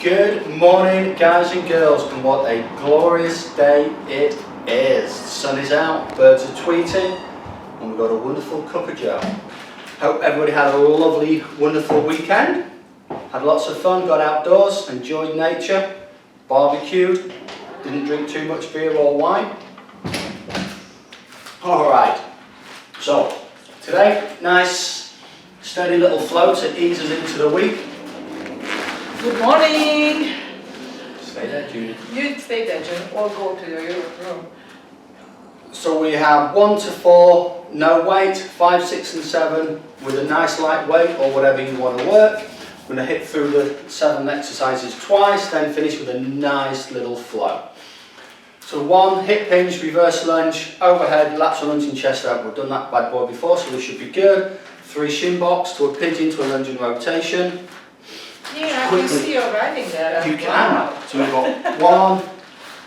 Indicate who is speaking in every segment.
Speaker 1: Good morning, guys and girls, and what a glorious day it is. The sun is out, birds are tweeting, and we've got a wonderful cup of joe. Hope everybody had a lovely, wonderful weekend. Had lots of fun, got outdoors, enjoyed nature, barbecued, didn't drink too much beer or wine. Alright, so today, nice, steady little flow to ease us into the week.
Speaker 2: Good morning.
Speaker 1: Stay there, Judy.
Speaker 2: You stay there, June, or go to your room.
Speaker 1: So we have 1 to 4, no weight, 5, 6 and 7 with a nice light weight or whatever you want to work. We're going to hit through the 7 exercises twice, then finish with a nice little flow. So 1, hip hinge, reverse lunge, overhead, lateral lunge and chest out. We've done that bad boy before, so we should be good. 3 shin box to a pigeon to a lunge and rotation.
Speaker 2: Yeah, I can see you're riding there.
Speaker 1: You can. So we've got 1,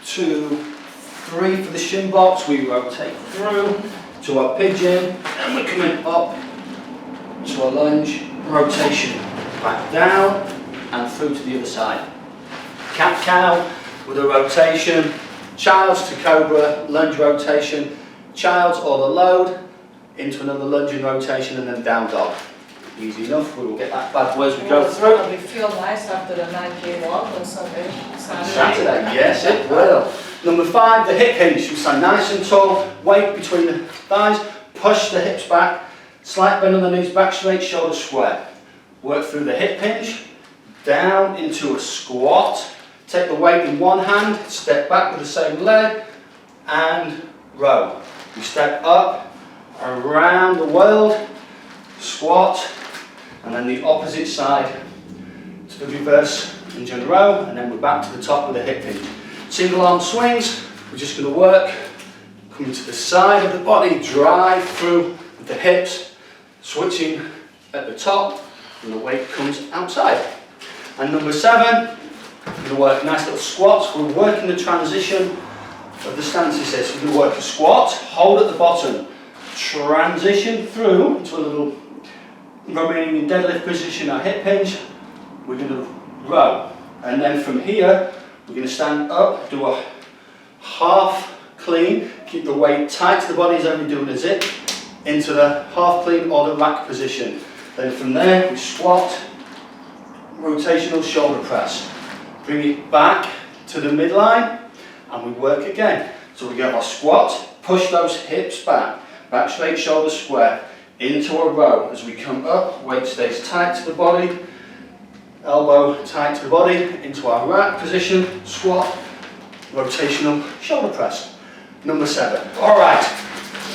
Speaker 1: 2, 3 for the shin box. We rotate through to our pigeon, and we're coming up to a lunge rotation. Back down and through to the other side. Cat cow with a rotation. Child's to cobra, lunge rotation. Child's or the load into another lunge and rotation, and then down dog. Easy enough, we will get that bad boy as we go through.
Speaker 2: It will feel nice after the 9K walk on Saturday.
Speaker 1: Yes it will. Number 5, the hip hinge. You stand nice and tall, weight between the thighs, push the hips back, slight bend on the knees, back straight, shoulders square. Work through the hip hinge, down into a squat. Take the weight in one hand, step back with the same leg, and row. You step up, around the world, squat, and then the opposite side to the reverse hinge and row, and then we're back to the top with the hip hinge. Single arm swings, we're just going to work, coming to the side of the body, drive through with the hips, switching at the top, and the weight comes outside. And number 7, we're going to work nice little squats. We're working the transition of the stances here. So we're going to work a squat, hold at the bottom, transition through into a little remaining in deadlift position, our hip hinge. We're going to row, and then from here we're going to stand up, do a half clean, keep the weight tight to the body as though we're doing a zip, into the half clean or the rack position. Then from there we squat, rotational shoulder press, bring it back to the midline, and we work again. So we get our squat, push those hips back, back straight, shoulders square, into a row. As we come up, weight stays tight to the body, elbow tight to the body, into our rack position, squat, rotational shoulder press. Number 7. All right.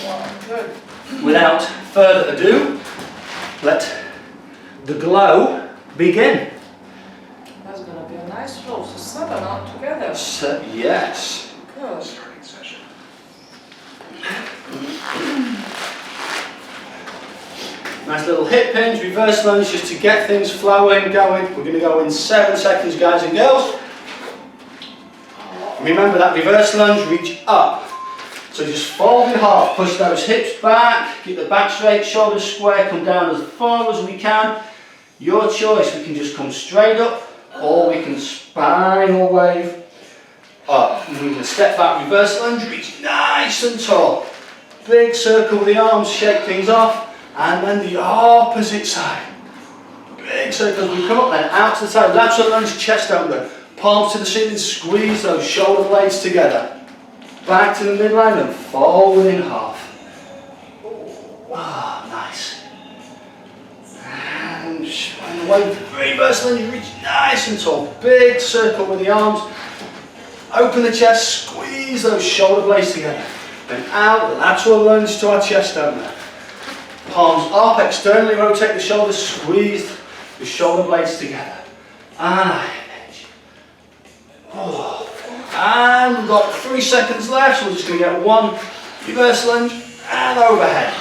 Speaker 2: Wow, good.
Speaker 1: Without further ado, let the glow begin.
Speaker 2: That's going to be a nice flow. So 7 all together.
Speaker 1: So, yes.
Speaker 2: Good.
Speaker 1: Nice little hip hinge, reverse lunge, just to get things flowing, going. We're going to go in 7 seconds, guys and girls. Remember that reverse lunge, reach up. So just fold in half, push those hips back, keep the back straight, shoulders square, come down as far as we can. Your choice, we can just come straight up, or we can spinal wave up. And we can step back, reverse lunge, reach nice and tall. Big circle with the arms, shake things off. And then the opposite side. Big circle as we come up, then out to the side, lateral lunge, chest opener. Palms to the ceiling, squeeze those shoulder blades together. Back to the midline and fold in half. Ah, nice. And spine away, reverse lunge, reach nice and tall. Big circle with the arms. Open the chest, squeeze those shoulder blades together. Then out, lateral lunge to our chest opener. Palms up, externally rotate the shoulders, squeeze the shoulder blades together. And and we've got 3 seconds left, so we're just going to get 1 reverse lunge and overhead.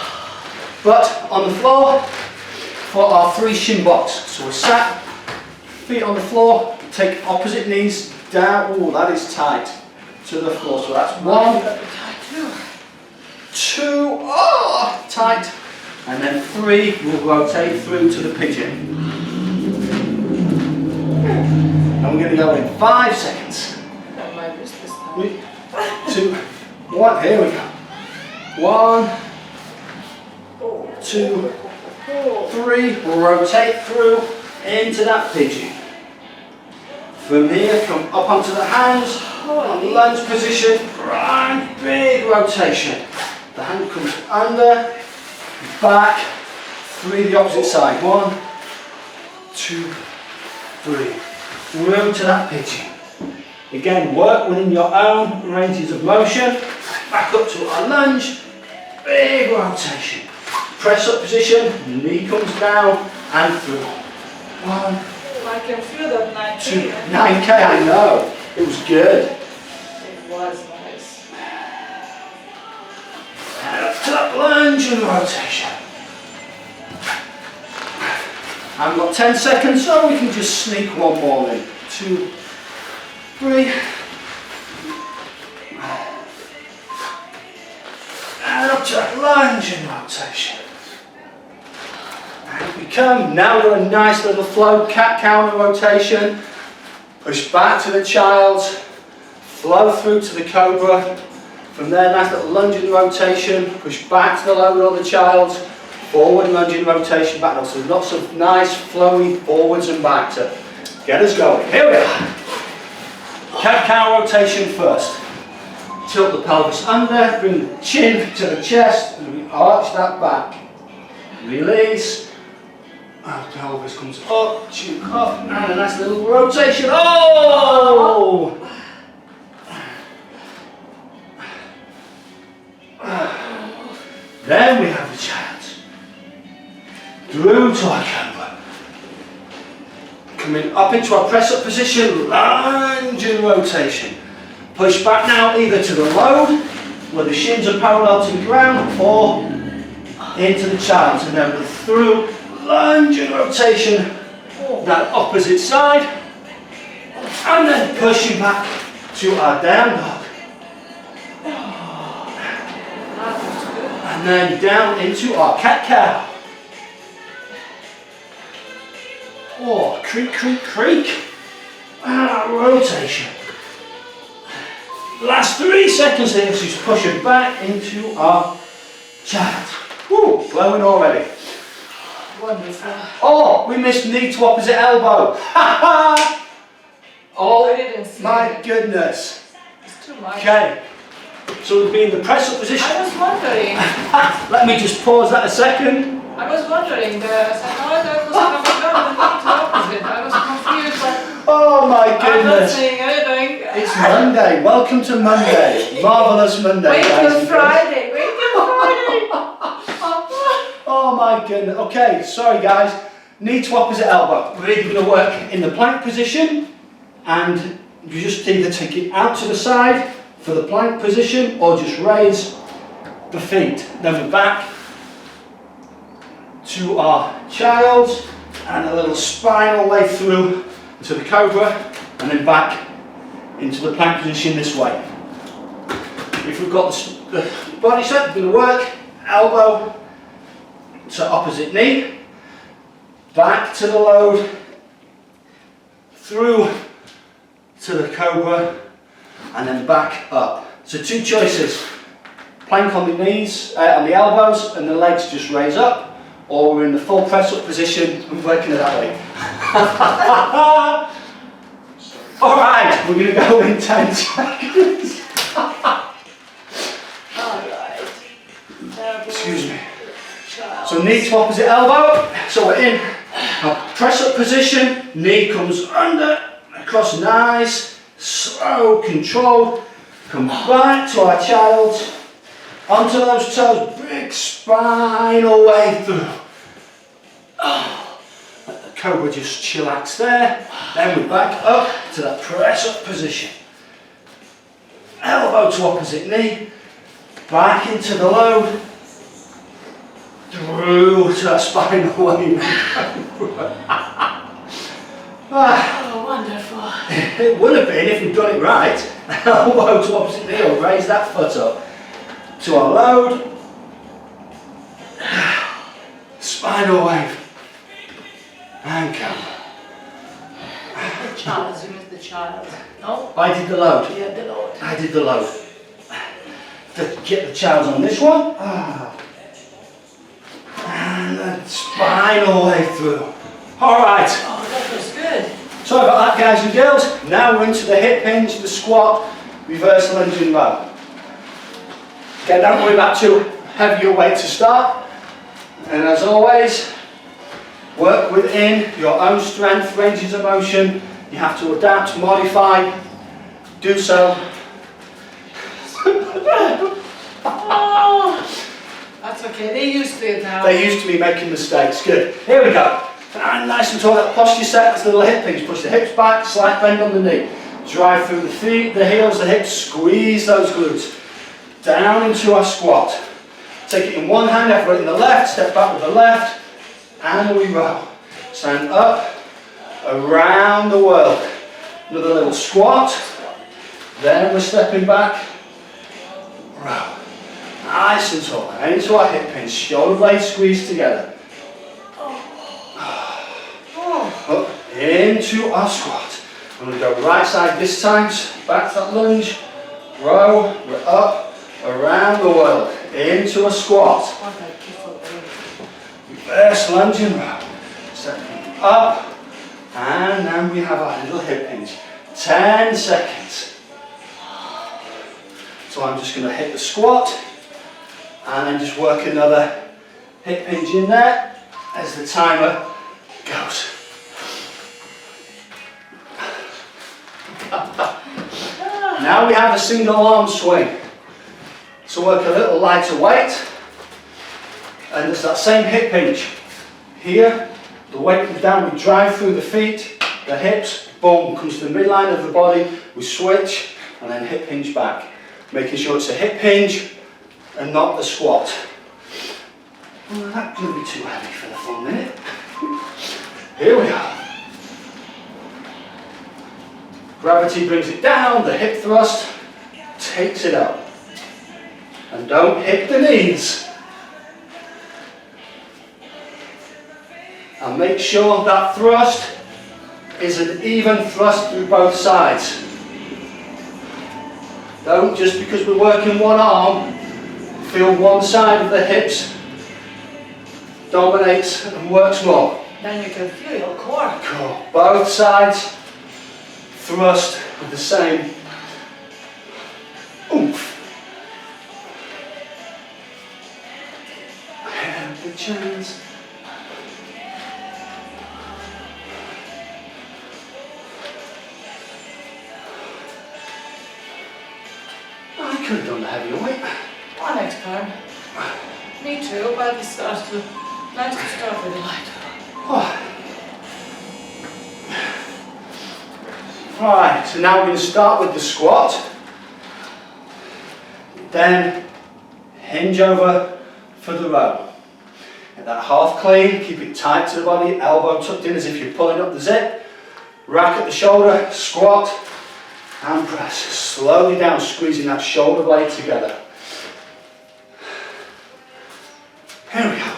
Speaker 1: But on the floor for our 3 shin box. So we're sat, feet on the floor, take opposite knees down. Oh, that is tight to the floor. So that's 1, 2, oh, tight. And then 3, we'll rotate through to the pigeon. And we're going to go in 5 seconds.
Speaker 2: Got my wrist this time.
Speaker 1: 3, 2, 1. Here we go. 1, 2, 3. Rotate through into that pigeon. From here, come up onto the hands. On lunge position. Right, big rotation. The hand comes under, back, 3 the opposite side. 1, 2, 3. Through to that pigeon. Again, work within your own ranges of motion. Back up to our lunge. Big rotation. Press up position. Knee comes down and through. 1,
Speaker 2: I can feel that 9K.
Speaker 1: 2, 9K. I know. It was good.
Speaker 2: It was nice.
Speaker 1: And up to that lunge and rotation. I've got 10 seconds, so we can just sneak one more in. 2, 3. And up to that lunge and rotation. And we come, now we're a nice little flow, cat-cow rotation. Push back to the child's, flow through to the cobra. From there, nice little lunge and rotation. Push back to the load or the child's. Forward lunge and rotation back. So lots of nice flowy forwards and back to get us going. Here we are. Cat-cow rotation first. Tilt the pelvis under, bring the chin to the chest, and we arch that back. Release. And the pelvis comes up, chin up, and a nice little rotation. Oh! Then we have the child. Through to our cobra. Coming up into our press up position, lunge and rotation. Push back now either to the load, where the shins are parallel to the ground, or into the child's. And then we're through, lunge and rotation, that opposite side. And then pushing back to our down dog. And then down into our cat-cow. Oh, creak, creak, creak. Rotation. Last 3 seconds here, so just push it back into our child. Woo, blowing already.
Speaker 2: Wonderful.
Speaker 1: Oh, we missed knee to opposite elbow. Oh,
Speaker 2: I didn't see
Speaker 1: my
Speaker 2: it.
Speaker 1: goodness.
Speaker 2: It's too much.
Speaker 1: Okay, so we've been in the press up position.
Speaker 2: I was wondering.
Speaker 1: Let me just pause that a second.
Speaker 2: I was wondering. The psychologist was coming down the knee to opposite. I was confused, but
Speaker 1: Oh my
Speaker 2: I'm not
Speaker 1: goodness.
Speaker 2: saying anything.
Speaker 1: It's Monday. Welcome to Monday. Marvellous Monday.
Speaker 2: Wait
Speaker 1: guys
Speaker 2: till
Speaker 1: and girls.
Speaker 2: Friday. Wait till Friday.
Speaker 1: Oh my goodness. Okay, sorry guys. Knee to opposite elbow. We're either going to work in the plank position, and you just either take it out to the side for the plank position, or just raise the feet. Then we're back to our child, and a little spinal way through to the cobra, and then back into the plank position this way. If we've got the body set, we're going to work elbow to opposite knee, back to the load, through to the cobra, and then back up. So 2 choices: plank on the knees, on the elbows, and the legs just raise up, or we're in the full press up position and working it that way. Alright, we're going to go in 10 seconds.
Speaker 2: Alright.
Speaker 1: Excuse me. So knee to opposite elbow. So we're in a press up position, knee comes under, across nice, slow, controlled. Come back to our child, onto those toes, big spinal way through. Let the cobra just chillax there. Then we're back up to that press up position. Elbow to opposite knee, back into the load, through to that spinal way.
Speaker 2: Oh, wonderful.
Speaker 1: It would have been if we'd done it right. Elbow to opposite knee, or raise that foot up to our load. Spinal wave. And come.
Speaker 2: child. No?
Speaker 1: I did the load.
Speaker 2: Yeah, the Lord.
Speaker 1: I did the load. To get the child on this one. And the spine all the way through. Alright.
Speaker 2: Oh, that was good.
Speaker 1: Sorry about that, guys and girls. Now we're into the hip hinge, the squat, reverse lunge and row. Again, don't worry about too heavy your weight to start. And as always, work within your own strength, ranges of motion. You have to adapt, modify, do so.
Speaker 2: Oh, that's okay. They're used to it now.
Speaker 1: They used to be making mistakes. Good. Here we go. And nice and tall. That posture set. That's a little hip hinge. Push the hips back. Slight bend on the knee. Drive through the feet, the heels, the hips. Squeeze those glutes. Down into our squat. Take it in one hand. Effort in the left. Step back with the left. And we row. Stand up. Around the world. Another little squat. Then we're stepping back. Row. Nice and tall. And into our hip hinge. Shoulder blades squeezed together. Up into our squat. I'm going to go right side this time. Back to that lunge. Row. We're up. Around the world. Into a squat.
Speaker 2: What a beautiful thing.
Speaker 1: Reverse lunge and row. Stepping up. And then we have our little hip hinge. 10 seconds. So I'm just going to hit the squat. And then just work another hip hinge in there as the timer goes. Now we have a single arm swing. So work a little lighter weight. And it's that same hip hinge. Here, the weight comes down, we drive through the feet, the hips, boom, comes to the midline of the body, we switch, and then hip hinge back. Making sure it's a hip hinge and not the squat. Well, that's going to be too heavy for the full minute. Here we are. Gravity brings it down, the hip thrust takes it up. And don't hit the knees. And make sure that thrust is an even thrust through both sides. Don't, just because we're working one arm, feel one side of the hips dominates and works more.
Speaker 2: Then you can feel your core.
Speaker 1: Cool. Both sides thrust with the same oomph. And the chins. I could have done the heavier weight.
Speaker 2: One next time. Me too, but it starts to nice to start with a light.
Speaker 1: Oh. Right, so now we're going to start with the squat. Then hinge over for the row. Get that half clean, keep it tight to the body, elbow tucked in as if you're pulling up the zip. Rack at the shoulder, squat and press. Slowly down, squeezing that shoulder blade together. Here we go.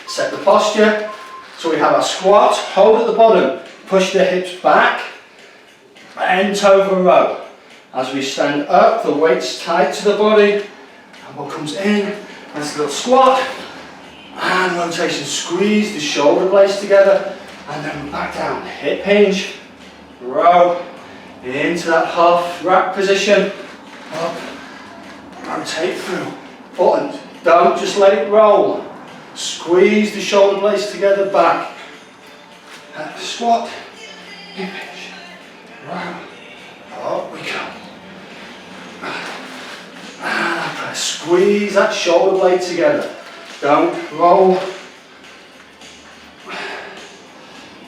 Speaker 1: Set the posture. So we have our squat, hold at the bottom, push the hips back, bent over row. As we stand up, the weight's tight to the body, and what comes in, nice little squat, and rotation, squeeze the shoulder blades together, and then back down, hip hinge, row, into that half rack position, up, rotate through, button, don't just let it roll. Squeeze the shoulder blades together back. Squat, hip hinge, row, up we go. And press, squeeze that shoulder blade together. Don't roll.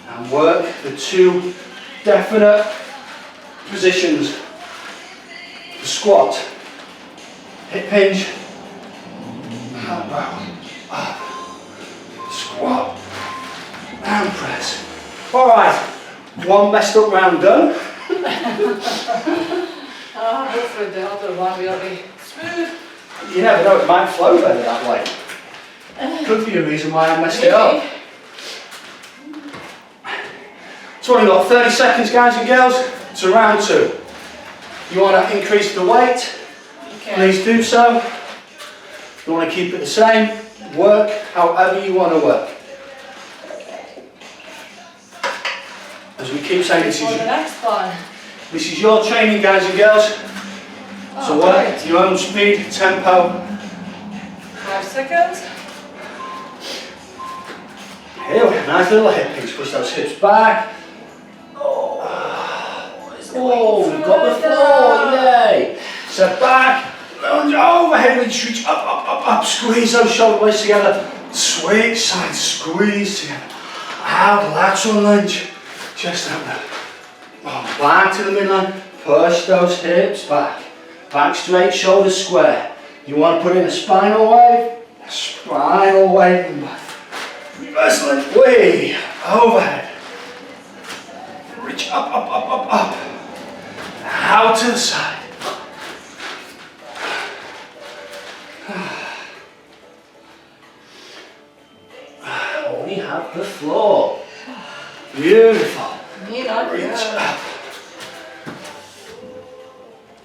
Speaker 1: And work the two definite positions. The squat, hip hinge, and row, up. Squat and press. Alright, one messed up round done.
Speaker 2: Hopefully the other one will be smooth.
Speaker 1: You never know, it might flow better that way. Could be a reason why I messed it up. So we've got 30 seconds, guys and girls, to round 2. You want to increase the weight,
Speaker 2: Okay.
Speaker 1: please do so. You want to keep it the same, work however you want to work. As we keep saying,
Speaker 2: For the next one.
Speaker 1: this is your training, guys and girls. So
Speaker 2: Oh,
Speaker 1: work
Speaker 2: right.
Speaker 1: at your own speed, tempo.
Speaker 2: 5 seconds.
Speaker 1: Here we go, nice little hip pinch, push those hips back. Oh, got the floor, yay. So back, lunge, overhead reach up, up, up, up, squeeze those shoulder blades together. Switch sides, squeeze together. Out, lateral lunge, chest out now. Oh, back to the midline, push those hips back. Back straight, shoulders square. You want to put in a spinal wave and back. Reverse lunge, way, overhead. Reach up, up, up, up, up. Out to the side. We have the floor. Beautiful.
Speaker 2: Me not
Speaker 1: Reach
Speaker 2: good.
Speaker 1: up.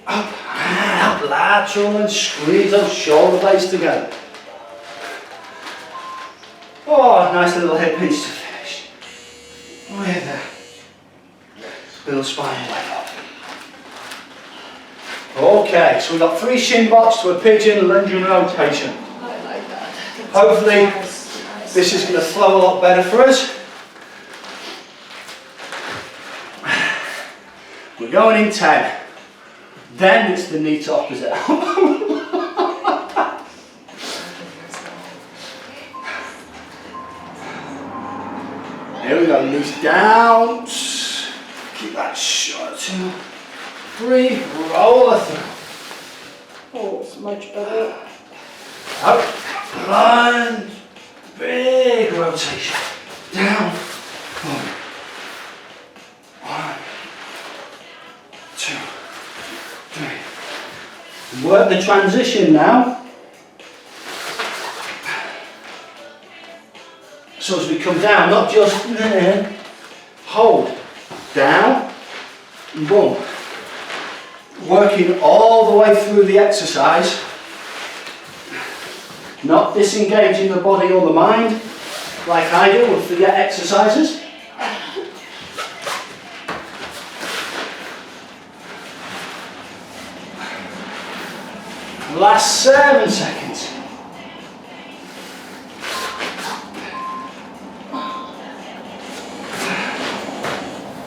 Speaker 1: Up and up, lateral and squeeze those shoulder blades together. Oh, nice little hip pinch to finish. With a little spine wave up. Okay, so we've got 3 shin box to a pigeon, lunge and rotation.
Speaker 2: I like that.
Speaker 1: Hopefully
Speaker 2: Nice.
Speaker 1: this is going to flow a lot better for us. We're going in 10. Then it's the knee to opposite elbow. Here we go, knees down. Keep that short. 2, 3, roll it through.
Speaker 2: Oh, it's much better.
Speaker 1: Up, lunge, big rotation. Down, 1, 2, 3. Work the transition now. So as we come down, not just there, hold, down, and boom. Working all the way through the exercise, not disengaging the body or the mind, like I do with forget exercises. Last 7 seconds.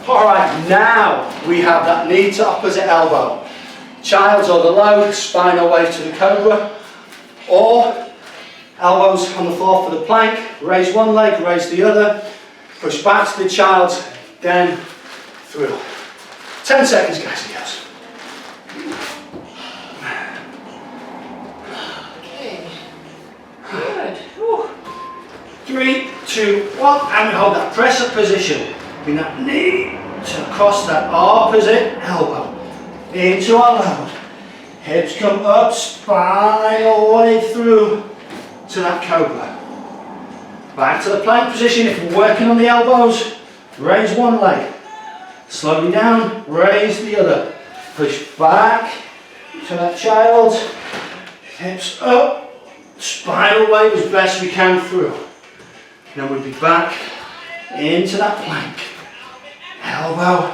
Speaker 1: Alright, now we have that knee to opposite elbow. Child's or the load, spinal wave to the cobra, or elbows on the floor for the plank. Raise one leg, raise the other, push back to the child, then through. 10 seconds, guys and girls.
Speaker 2: Okay. Good. Whew.
Speaker 1: 3, 2, 1, and we hold that press up position. Bring that knee to across that opposite elbow. Into our load. Hips come up, spine all the way through to that cobra. Back to the plank position. If we're working on the elbows, raise one leg. Slowly down, raise the other. Push back to that child. Hips up, spinal wave as best we can through. Then we'll be back into that plank. Elbow,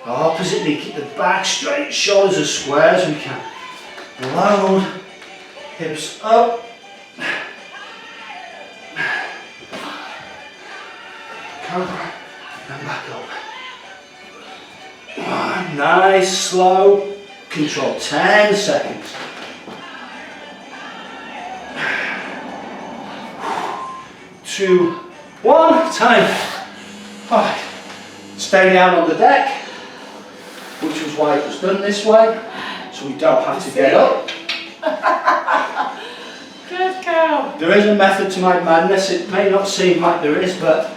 Speaker 1: opposite knee, keep the back straight, shoulders as square as we can. Load, hips up. Cobra, and back up. Nice, slow control, 10 seconds. Two, one, time. Alright, stay down on the deck, which was why it was done this way, so we don't have to get up.
Speaker 2: Good cow.
Speaker 1: There is a method to my madness. It may not seem like there is, but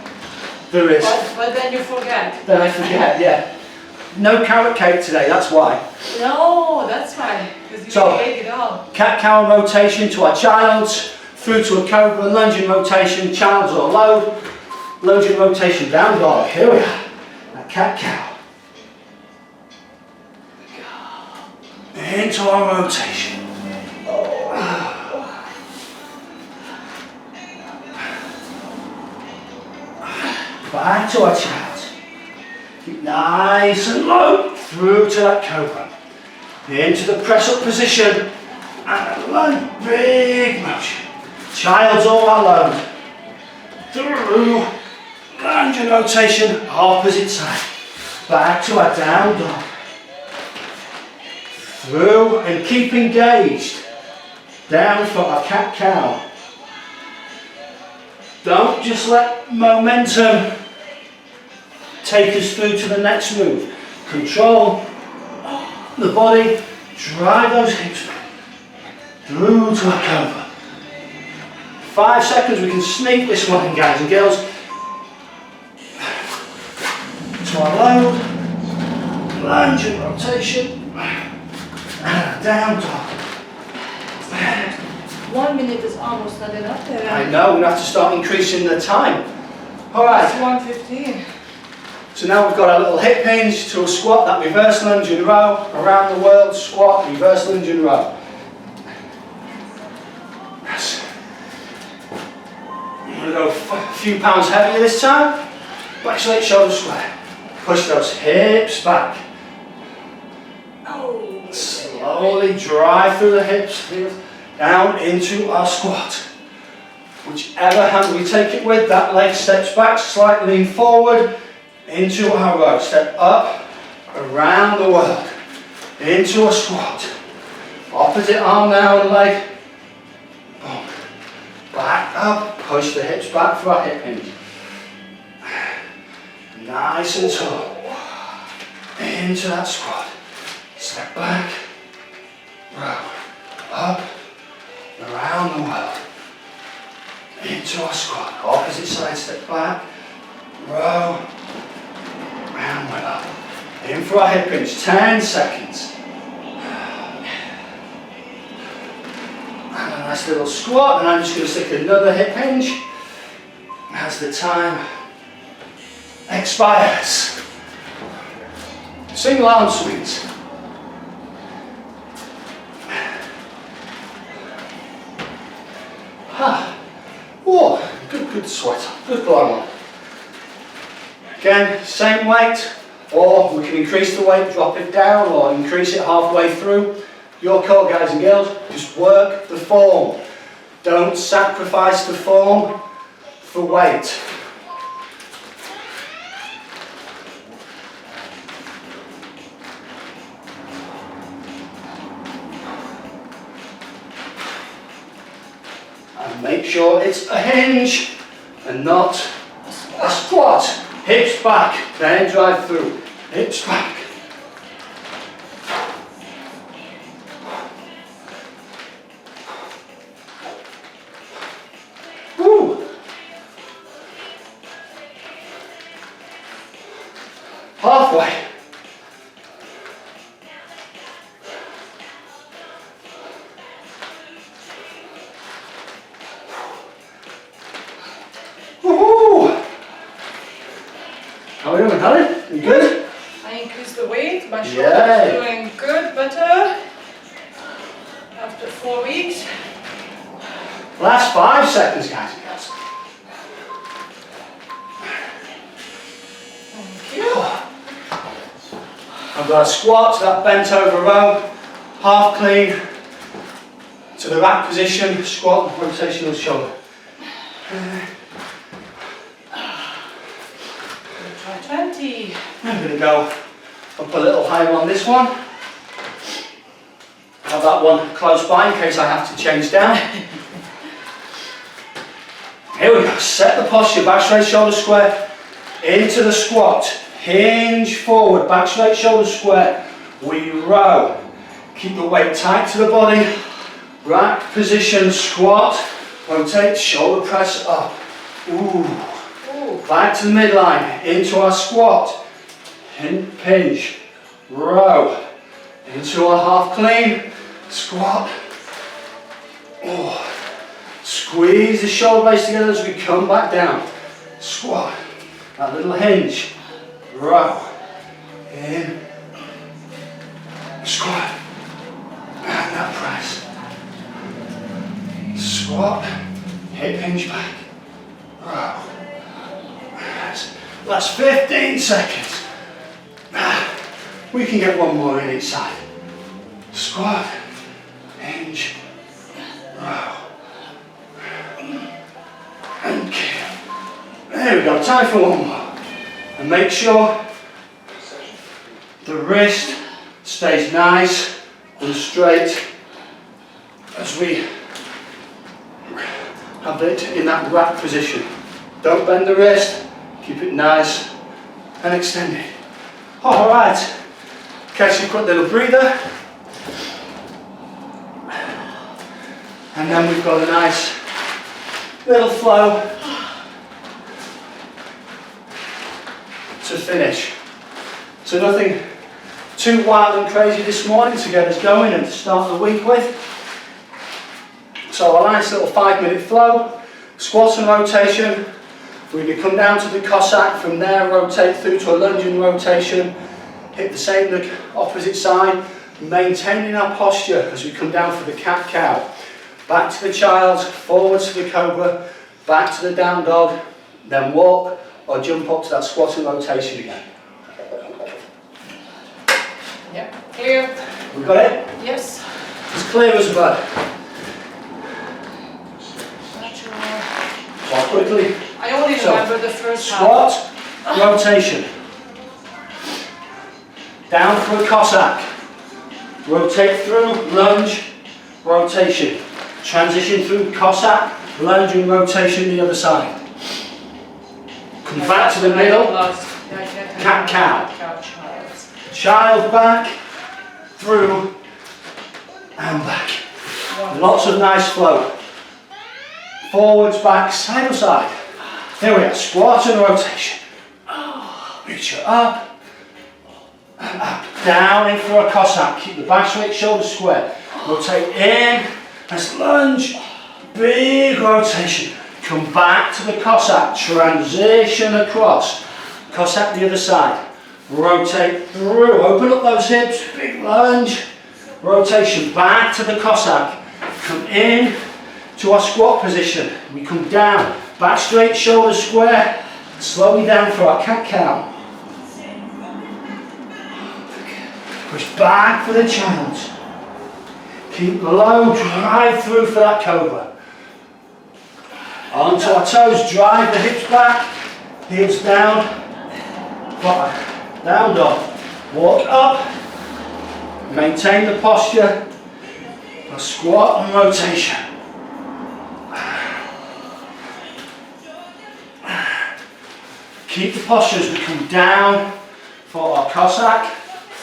Speaker 1: there is.
Speaker 2: But then you forget.
Speaker 1: Then I forget, yeah. No carrot cake today, that's why.
Speaker 2: No, that's why. Because you
Speaker 1: So-
Speaker 2: ate it all.
Speaker 1: Cat-cow rotation to our child's, through to a cobra, lunging rotation, child's or load, lunging rotation, down dog, here we are. cat-cow. Into our rotation. Back to our child. Keep nice and low through to that cobra. Into the press up position and lunge, big motion. Child's all alone. Through, lunge and rotation, opposite side. Back to our down dog. Through and keep engaged. Down for our cat-cow. Don't just let momentum take us through to the next move. Control the body, drive those hips back. Through to a cobra. 5 seconds, we can sneak this one in, guys and girls. To our load, lunge and rotation, down dog.
Speaker 2: 1 minute is almost not enough there.
Speaker 1: I know, we have to start increasing the time. Alright,
Speaker 2: It's 1:15.
Speaker 1: so now we've got our little hip hinge to a squat, that reverse lunge and row, around the world, squat, reverse lunge and row. Yes. I'm going to go a few pounds heavier this time. Back straight, shoulder square. Push those hips back. Slowly drive through the hips, down into our squat. Whichever hand we take it with, that leg steps back, slightly lean forward, into our row. Step up, around the world, into a squat. Opposite arm now and leg. Boom. Back up, push the hips back for our hip hinge. Nice and tall. Into that squat. Step back, row, up, around the world. Into our squat. Opposite side, step back, row, round, we're up. In for our hip hinge, 10 seconds. And a nice little squat, and I'm just going to stick another hip hinge as the time expires. Single arm swings. Oh, good sweat, good blow on. Again, same weight, or we can increase the weight, drop it down, or increase it halfway through. Your call, guys and girls, just work the form. Don't sacrifice the form for weight. And make sure it's a hinge and not a squat. Hips back, then drive through. Hips back. Woo. Halfway. Woohoo! How are we doing, Helen? You good?
Speaker 2: I increased the weight, my shoulder
Speaker 1: Yay.
Speaker 2: is doing good, better. After 4 weeks.
Speaker 1: Last 5 seconds, guys and girls.
Speaker 2: Thank you.
Speaker 1: I've got a squat, that bent over row, half clean to the rack position, squat, rotational shoulder.
Speaker 2: Try 20.
Speaker 1: I'm going to go up a little higher on this one. Have that one close by in case I have to change down. Here we go, set the posture, back straight, shoulder square, into the squat, hinge forward, back straight, shoulder square, we row, keep the weight tight to the body, rack position, squat, rotate, shoulder press up, ooh, back to the midline, into our squat, hinge, row, into our half clean, squat, oh. Squeeze the shoulder blades together as we come back down. Squat. That little hinge. row, in, squat, and that press. Squat, hip hinge back, row. That's 15 seconds. We can get one more in each side. Squat, hinge, row, and kick. There we go, time for one more. And make sure the wrist stays nice and straight as we have it in that rack position. Don't bend the wrist, keep it nice and extended. Alright, catch your quick little breather. And then we've got a nice little flow to finish. So nothing too wild and crazy this morning to get us going and to start the week with. So a nice little 5-minute flow, squat and rotation. We can come down to the Cossack, from there rotate through to a lunging rotation, hit the same the opposite side, maintaining our posture as we come down for the cat-cow. Back to the child, forwards to the cobra, back to the down dog, then walk or jump up to that squat and rotation again.
Speaker 2: Yep, clear.
Speaker 1: We got it?
Speaker 2: Yes.
Speaker 1: As clear as mud.
Speaker 2: Natural.
Speaker 1: So quickly.
Speaker 2: I only remember the first half.
Speaker 1: Squat, rotation. Down for a Cossack. Rotate through, lunge, rotation. Transition through Cossack, lunge and rotation the other side. Come back to the middle. Cat-cow. Child back, through and back. Lots of nice flow. Forwards, back, side to side. Here we are, squat and rotation. Reach it up and up. Down in for a Cossack. Keep the back straight, shoulders square. Rotate in, let's lunge. Big rotation. Come back to the Cossack. Transition across. Cossack the other side. Rotate through, open up those hips, big lunge, rotation back to the Cossack, come in to our squat position, we come down, back straight, shoulders square, slowly down for our cat-cow. Push back for the child, keep low, drive through for that cobra. Onto our toes, drive the hips back, heels down, fire. Down dog, walk up, maintain the posture, a squat and rotation. Keep the posture as we come down for our Cossack,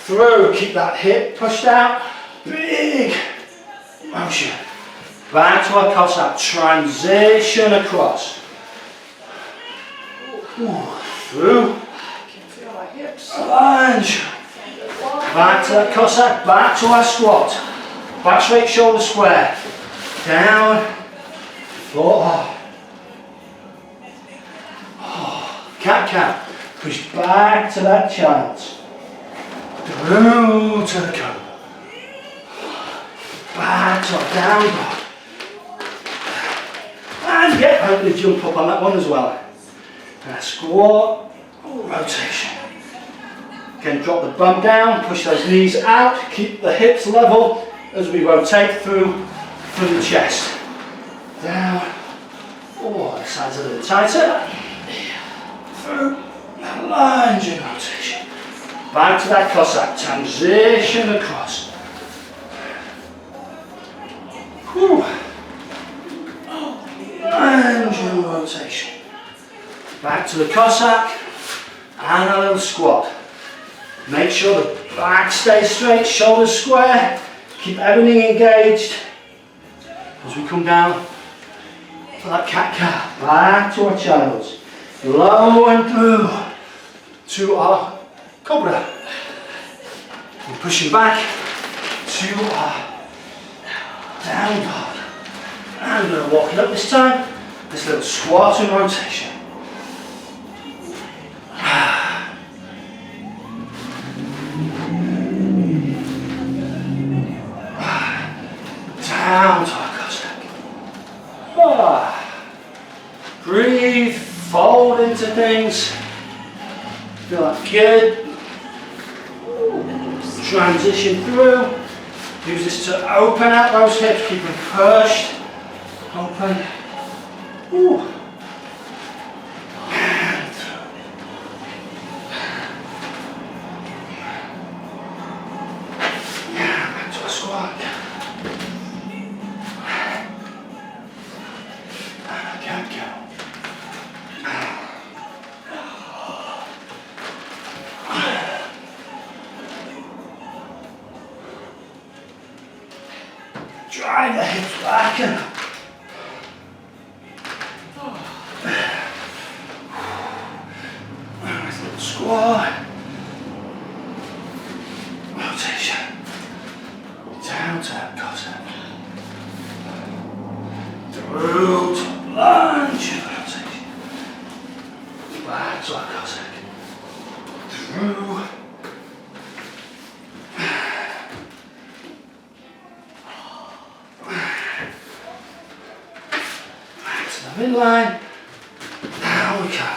Speaker 1: through, keep that hip pushed out, big motion. Back to our Cossack, transition across. Through. Lunge. Back to that Cossack, back to our squat. Back straight, shoulder square. Down. Floor. Cat-cow. Push back to that child. Through to the cobra. Back to our down dog. And get hopefully jump up on that one as well. And a squat, rotation. Again, drop the bum down, push those knees out, keep the hips level as we rotate through the chest. Down, the sides a little tighter. Through, and lunge and rotation. Back to that Cossack, transition across. Whew. Lunge and rotation. Back to the Cossack, and a little squat. Make sure the back stays straight, shoulders square, keep everything engaged as we come down for that cat-cow. Back to our child's, low and through to our cobra. We're pushing back to our down dog. And we're walking up this time, this little squat and rotation. Breathe, fold into things. Feel that good. Transition through. Use this to open out those hips, keep them pushed. Open. Ooh. And through. Yeah, back to a squat. Can't go. Drive the hips back and up. Nice little squat. Rotation. Down to that Cossack. Through to lunge. Rotation. Back to our Cossack. Through. Midline, down we go.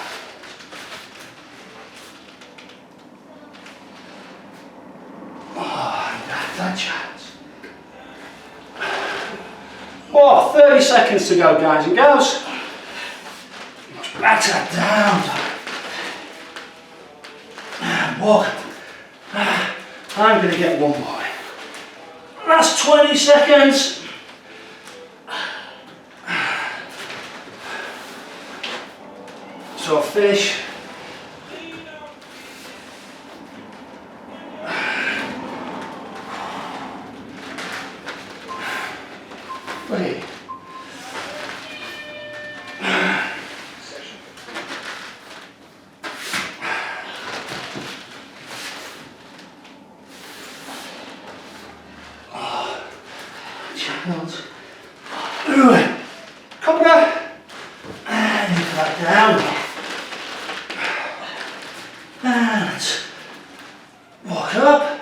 Speaker 1: Oh, that chance. Oh, 30 seconds to go, guys and girls. Back to that down. And walk. I'm going to get one more. That's 20 seconds. So finish. Ready. Channels. Cobra. And into that down. And walk up.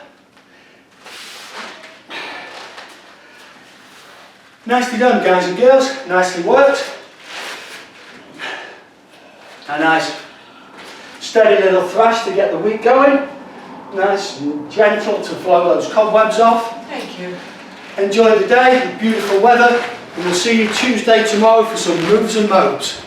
Speaker 1: Nicely done, guys and girls. Nicely worked. A nice steady little thrash to get the week going. Nice and gentle to blow those cobwebs off.
Speaker 2: Thank you.
Speaker 1: Enjoy the day, beautiful weather, and we'll see you Tuesday tomorrow for some moves and mopes.